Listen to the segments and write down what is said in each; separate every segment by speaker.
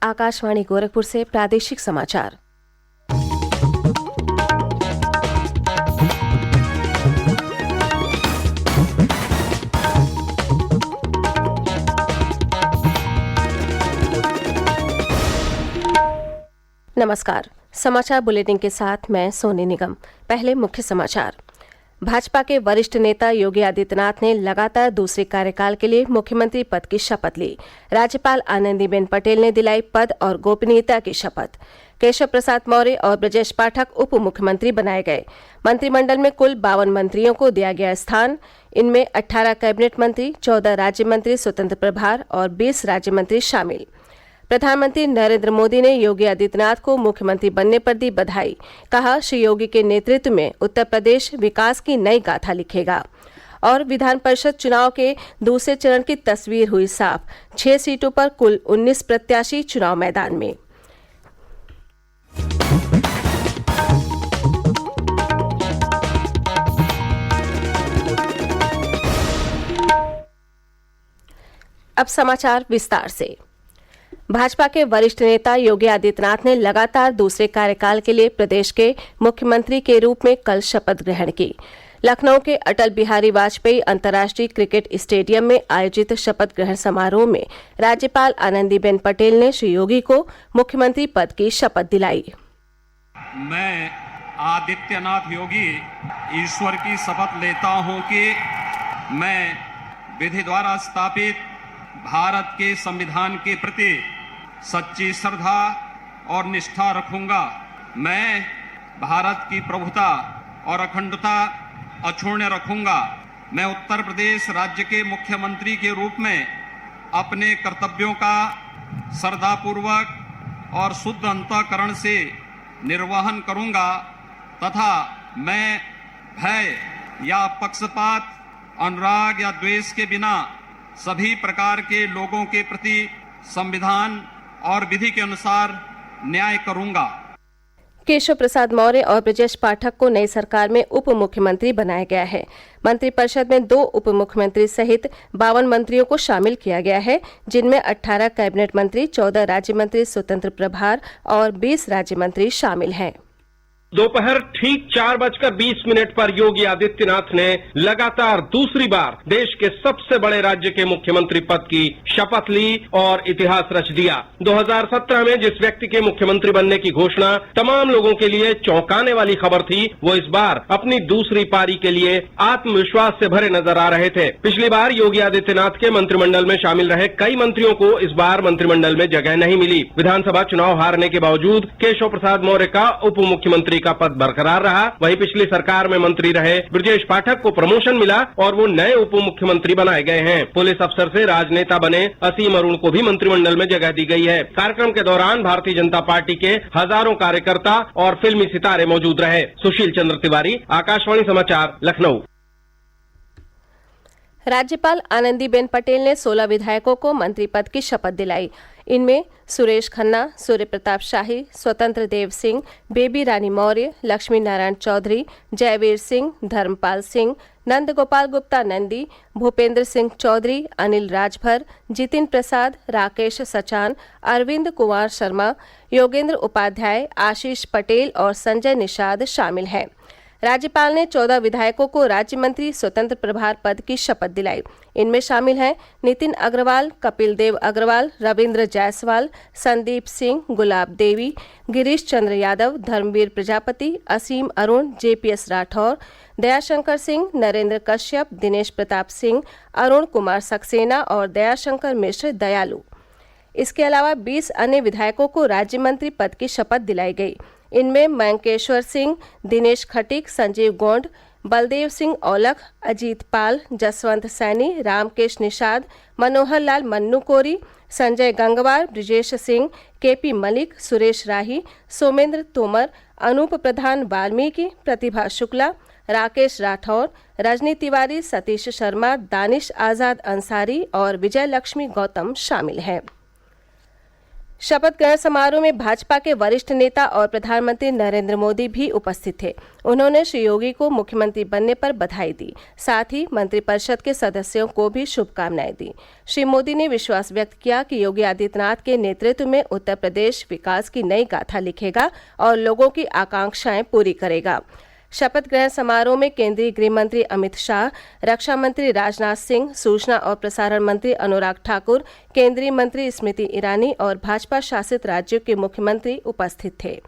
Speaker 1: आकाशवाणी गोरखपुर से प्रादेशिक समाचार। नमस्कार। समाचार बुलेटिन के साथ मैं सोनी निगम। पहले मुख्य समाचार। भाजपा के वरिष्ठ नेता योगी आदित्यनाथ ने लगातार दूसरे कार्यकाल के लिए मुख्यमंत्री पद की शपथ ली। राज्यपाल आनंदीबेन पटेल ने दिलाई पद और गोपनीयता की शपथ। केशव प्रसाद मौर्य और ब्रजेश पाठक उप मुख्यमंत्री बनाए गए। मंत्रिमंडल में कुल 52 मंत्रियों को दिया गया स्थान। इनमें 18 कैबिनेट मंत्री, 14 राज्य मंत्री स्वतंत्र प्रभार और 20 राज्य मंत्री शामिल। प्रधानमंत्री नरेंद्र मोदी ने योगी आदित्यनाथ को मुख्यमंत्री बनने पर दी बधाई। कहा, श्री योगी के नेतृत्व में उत्तर प्रदेश विकास की नई गाथा लिखेगा। और विधान परिषद चुनाव के दूसरे चरण की तस्वीर हुई साफ। 6 सीटों पर कुल 19 प्रत्याशी चुनाव मैदान में। अब समाचार विस्तार से। भाजपा के वरिष्ठ नेता योगी आदित्यनाथ ने लगातार दूसरे कार्यकाल के लिए प्रदेश के मुख्यमंत्री के रूप में कल शपथ ग्रहण की। लखनऊ के अटल बिहारी वाजपेयी अंतर्राष्ट्रीय क्रिकेट स्टेडियम में आयोजित शपथ ग्रहण समारोह में राज्यपाल आनंदीबेन पटेल ने श्री योगी को मुख्यमंत्री पद की शपथ दिलाई।
Speaker 2: मैं आदित्यनाथ योगी ईश्वर की शपथ लेता हूं कि मैं विधि द्वारा स्थापित भारत के संविधान के प्रति सच्ची श्रद्धा और निष्ठा रखूंगा। मैं भारत की प्रभुता और अखंडता अक्षुण्ण रखूंगा। मैं उत्तर प्रदेश राज्य के मुख्यमंत्री के रूप में अपने कर्तव्यों का श्रद्धापूर्वक और शुद्ध अंतःकरण से निर्वहन करूंगा तथा मैं भय या पक्षपात, अनुराग या द्वेष के बिना सभी प्रकार के लोगों के प्रति संविधान और विधि के अनुसार न्याय करूंगा।
Speaker 1: केशव प्रसाद मौर्य और ब्रजेश पाठक को नई सरकार में उप मुख्यमंत्री बनाया गया है। मंत्रिपरिषद में 2 उप मुख्यमंत्री सहित 52 मंत्रियों को शामिल किया गया है, जिनमें 18 कैबिनेट मंत्री, 14 राज्य मंत्री स्वतंत्र प्रभार और 20 राज्य मंत्री शामिल हैं।
Speaker 3: दोपहर ठीक 4:20 पर योगी आदित्यनाथ ने लगातार दूसरी बार देश के सबसे बड़े राज्य के मुख्यमंत्री पद की शपथ ली और इतिहास रच दिया। 2017 में जिस व्यक्ति के मुख्यमंत्री बनने की घोषणा तमाम लोगों के लिए चौंकाने वाली खबर थी, वो इस बार अपनी दूसरी पारी के लिए आत्मविश्वास से भरे नजर आ रहे थे। पिछली बार योगी आदित्यनाथ के मंत्रिमंडल में शामिल रहे कई मंत्रियों को इस बार मंत्रिमंडल में जगह नहीं मिली। विधानसभा चुनाव हारने के बावजूद केशव प्रसाद मौर्य का उप मुख्यमंत्री का पद बरकरार रहा। वहीं पिछली सरकार में मंत्री रहे ब्रजेश पाठक को प्रमोशन मिला और वो नए उप मुख्यमंत्री बनाए गए हैं। पुलिस अफसर से राजनेता बने असीम अरुण को भी मंत्रिमंडल में जगह दी गई है। कार्यक्रम के दौरान भारतीय जनता पार्टी के हजारों कार्यकर्ता और फिल्मी सितारे मौजूद रहे। सुशील चंद्र तिवारी, आकाशवाणी समाचार, लखनऊ।
Speaker 1: राज्यपाल आनंदीबेन पटेल ने 16 विधायकों को मंत्री पद की शपथ दिलाई। इनमें सुरेश खन्ना, सूर्य प्रताप शाही, स्वतंत्र देव सिंह, बेबी रानी मौर्य, लक्ष्मी नारायण चौधरी, जयवीर सिंह, धर्मपाल सिंह, नंद गोपाल गुप्ता नंदी, भूपेंद्र सिंह चौधरी, अनिल राजभर, जितिन प्रसाद, राकेश सचान, अरविंद कुमार शर्मा, योगेंद्र उपाध्याय, आशीष पटेल और संजय निषाद शामिल हैं। राज्यपाल ने 14 विधायकों को राज्य मंत्री स्वतंत्र प्रभार पद की शपथ दिलाई। इनमें शामिल हैं नितिन अग्रवाल, कपिल देव अग्रवाल, रविंद्र जायसवाल, संदीप सिंह, गुलाब देवी, गिरीश चंद्र यादव, धर्मवीर प्रजापति, असीम अरुण, JPS राठौर, दयाशंकर सिंह, नरेंद्र कश्यप, दिनेश प्रताप सिंह, अरुण कुमार सक्सेना और दयाशंकर मिश्र दयालु। इसके अलावा 20 अन्य विधायकों को राज्य मंत्री पद की शपथ दिलाई गई। इनमें मयंकेश्वर सिंह, दिनेश खटीक, संजीव गोंड, बलदेव सिंह औलख, अजीत पाल, जसवंत सैनी, रामकेश निषाद, मनोहर लाल मन्नू कोरी, संजय गंगवार, ब्रिजेश सिंह, KP मलिक, सुरेश राही, सोमेंद्र तोमर, अनूप प्रधान वाल्मीकि, प्रतिभा शुक्ला, राकेश राठौर, रजनी तिवारी, सतीश शर्मा, दानिश आजाद अंसारी और विजय लक्ष्मी गौतम शामिल हैं। शपथ ग्रहण समारोह में भाजपा के वरिष्ठ नेता और प्रधानमंत्री नरेंद्र मोदी भी उपस्थित थे। उन्होंने श्री योगी को मुख्यमंत्री बनने पर बधाई दी, साथ ही मंत्रिपरिषद के सदस्यों को भी शुभकामनाएं दी। श्री मोदी ने विश्वास व्यक्त किया कि योगी आदित्यनाथ के नेतृत्व में उत्तर प्रदेश विकास की नई गाथा लिखेगा और लोगों की आकांक्षाएं पूरी करेगा। शपथ ग्रहण समारोह में केंद्रीय गृह मंत्री अमित शाह, रक्षा मंत्री राजनाथ सिंह, सूचना और प्रसारण मंत्री अनुराग ठाकुर, केंद्रीय मंत्री स्मृति ईरानी और भाजपा शासित राज्यों के मुख्यमंत्री उपस्थित थे।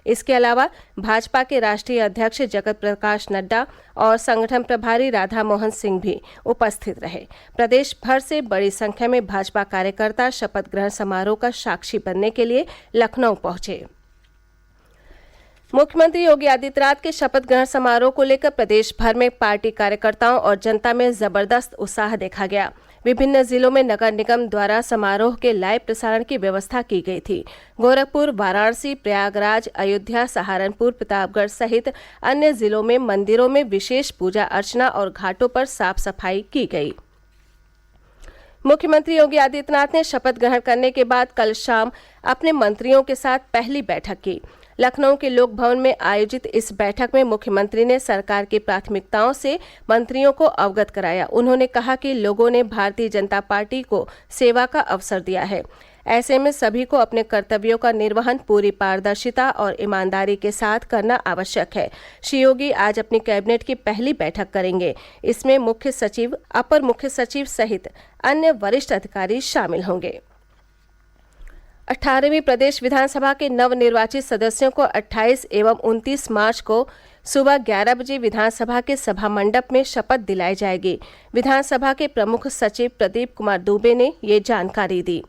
Speaker 1: इसके अलावा भाजपा के राष्ट्रीय अध्यक्ष जगत प्रकाश नड्डा और संगठन प्रभारी राधा मोहन सिंह भी उपस्थित रहे। प्रदेश भर से बड़ी संख्या में भाजपा कार्यकर्ता शपथ ग्रहण समारोह का साक्षी बनने के लिए लखनऊ पहुंचे। मुख्यमंत्री योगी आदित्यनाथ के शपथ ग्रहण समारोह को लेकर प्रदेश भर में पार्टी कार्यकर्ताओं और जनता में जबरदस्त उत्साह देखा गया। विभिन्न जिलों में नगर निगम द्वारा समारोह के लाइव प्रसारण की व्यवस्था की गई थी। गोरखपुर, वाराणसी, प्रयागराज, अयोध्या, सहारनपुर, प्रतापगढ़ सहित अन्य जिलों में मंदिरों में विशेष पूजा अर्चना और घाटों पर साफ सफाई की गई। मुख्यमंत्री योगी आदित्यनाथ ने शपथ ग्रहण करने के बाद कल शाम अपने मंत्रियों के साथ पहली बैठक की। लखनऊ के लोक भवन में आयोजित इस बैठक में मुख्यमंत्री ने सरकार की प्राथमिकताओं से मंत्रियों को अवगत कराया। उन्होंने कहा कि लोगों ने भारतीय जनता पार्टी को सेवा का अवसर दिया है। ऐसे में सभी को अपने कर्तव्यों का निर्वहन पूरी पारदर्शिता और ईमानदारी के साथ करना आवश्यक है। श्री योगी आज अपनी कैबिनेट की पहली बैठक करेंगे। इसमें मुख्य सचिव, अपर मुख्य सचिव सहित अन्य वरिष्ठ अधिकारी शामिल होंगे। 18वीं प्रदेश विधानसभा के नवनिर्वाचित सदस्यों को 28 एवं 29 मार्च को सुबह 11 बजे विधानसभा के सभा मंडप में शपथ दिलाई जाएगी। विधानसभा के प्रमुख सचिव प्रदीप कुमार दुबे ने ये जानकारी दी।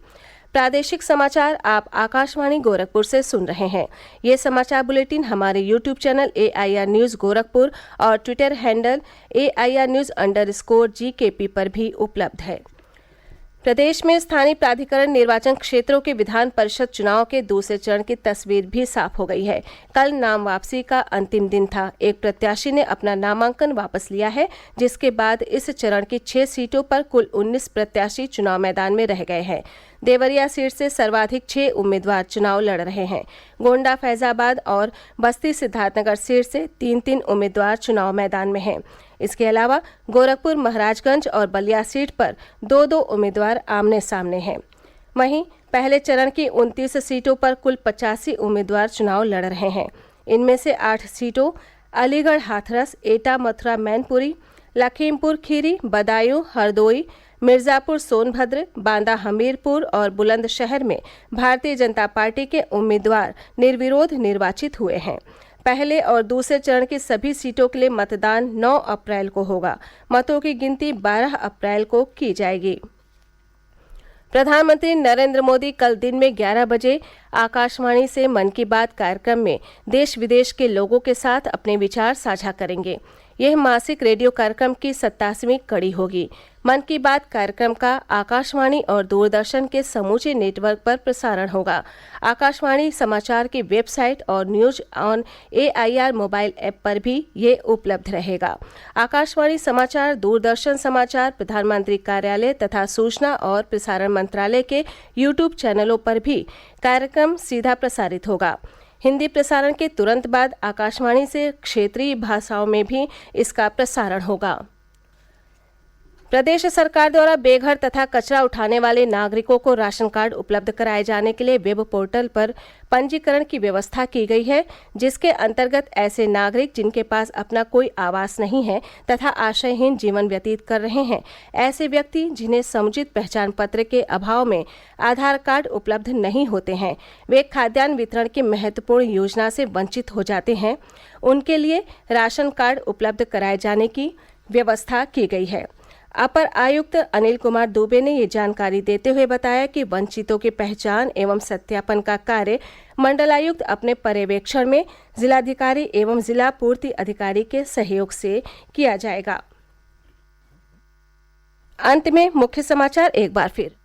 Speaker 1: प्रादेशिक समाचार आप आकाशवाणी गोरखपुर से सुन रहे हैं। ये समाचार बुलेटिन हमारे YouTube channel AIR news Gorakhpur और ट्विटर हैंडल AIR न्यूज़_GKP पर भी उपलब्ध है। प्रदेश में स्थानीय प्राधिकरण निर्वाचन क्षेत्रों के विधान परिषद चुनाव के दूसरे चरण की तस्वीर भी साफ हो गई है। कल नाम वापसी का अंतिम दिन था। एक प्रत्याशी ने अपना नामांकन वापस लिया है, जिसके बाद इस चरण की 6 सीटों पर कुल 19 प्रत्याशी चुनाव मैदान में रह गए हैं। देवरिया सीट से सर्वाधिक 6 उम्मीदवार चुनाव लड़ रहे हैं। गोंडा, फैजाबाद और बस्ती सिद्धार्थनगर सीट से 3-3 उम्मीदवार चुनाव मैदान में हैं। इसके अलावा गोरखपुर, महाराजगंज और बलिया सीट पर 2-2 उम्मीदवार आमने सामने हैं। वहीं पहले चरण की 29 सीटों पर कुल 85 उम्मीदवार चुनाव लड़ रहे हैं। इनमें से 8 सीटों अलीगढ़ हाथरस, एटा, मथुरा, मैनपुरी, लखीमपुर खीरी, बदायूं, हरदोई, मिर्जापुर, सोनभद्र, बांदा, हमीरपुर और बुलंदशहर में भारतीय जनता पार्टी के उम्मीदवार निर्विरोध निर्वाचित हुए हैं। पहले और दूसरे चरण की सभी सीटों के लिए मतदान 9 अप्रैल को होगा। मतों की गिनती 12 अप्रैल को की जाएगी। प्रधानमंत्री नरेंद्र मोदी कल दिन में 11 बजे आकाशवाणी से मन की बात कार्यक्रम में देश विदेश के लोगों के साथ अपने विचार साझा करेंगे। यह मासिक रेडियो कार्यक्रम की 87वीं कड़ी होगी। मन की बात कार्यक्रम का आकाशवाणी और दूरदर्शन के समूचे नेटवर्क पर प्रसारण होगा। आकाशवाणी समाचार की वेबसाइट और news on AIR mobile app पर भी ये उपलब्ध रहेगा। आकाशवाणी समाचार, दूरदर्शन समाचार, प्रधानमंत्री कार्यालय तथा सूचना और प्रसारण मंत्रालय के YouTube चैनलों पर भी कार्यक्रम सीधा प्रसारित होगा। हिंदी प्रसारण के तुरंत बाद आकाशवाणी से क्षेत्रीय भाषाओं में भी इसका प्रसारण होगा। प्रदेश सरकार द्वारा बेघर तथा कचरा उठाने वाले नागरिकों को राशन कार्ड उपलब्ध कराए जाने के लिए वेब पोर्टल पर पंजीकरण की व्यवस्था की गई है, जिसके अंतर्गत ऐसे नागरिक जिनके पास अपना कोई आवास नहीं है तथा आश्रयहीन जीवन व्यतीत कर रहे हैं, ऐसे व्यक्ति जिन्हें समुचित पहचान पत्र के अभाव में आधार कार्ड उपलब्ध नहीं होते हैं, वे खाद्यान्न वितरण की महत्वपूर्ण योजना से वंचित हो जाते हैं, उनके लिए राशन कार्ड उपलब्ध कराए जाने की व्यवस्था की गई है। अपर आयुक्त अनिल कुमार दुबे ने ये जानकारी देते हुए बताया कि वंचितों की पहचान एवं सत्यापन का कार्य मंडलायुक्त अपने पर्यवेक्षण में जिलाधिकारी एवं जिला पूर्ति अधिकारी के सहयोग से किया जाएगा। अंत में मुख्य समाचार एक बार फिर।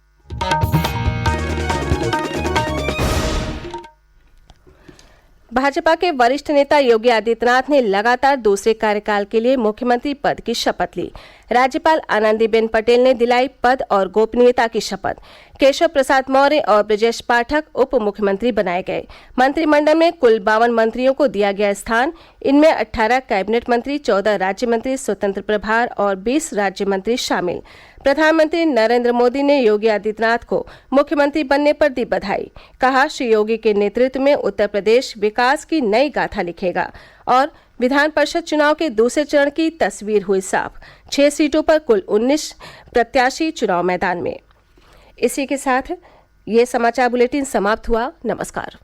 Speaker 1: भाजपा के वरिष्ठ नेता योगी आदित्यनाथ ने लगातार दूसरे कार्यकाल के लिए मुख्यमंत्री पद की शपथ ली। राज्यपाल आनंदीबेन पटेल ने दिलाई पद और गोपनीयता की शपथ। केशव प्रसाद मौर्य और ब्रजेश पाठक उप मुख्यमंत्री बनाए गए। मंत्रिमंडल में कुल 52 मंत्रियों को दिया गया स्थान। इनमें 18 कैबिनेट मंत्री, 14 राज्य मंत्री, स्वतंत्र प्रभार और 20 राज्य मंत्री शामिल। प्रधानमंत्री नरेंद्र मोदी ने योगी आदित्यनाथ को मुख्यमंत्री बनने पर दी बधाई। कहा, श्री योगी के नेतृत्व में उत्तर प्रदेश विकास की नई गाथा लिखेगा। और विधान परिषद चुनाव के दूसरे चरण की तस्वीर हुई साफ। 6 सीटों पर कुल 19 प्रत्याशी चुनाव मैदान में। इसी के साथ ये समाचार बुलेटिन समाप्त हुआ। नमस्कार।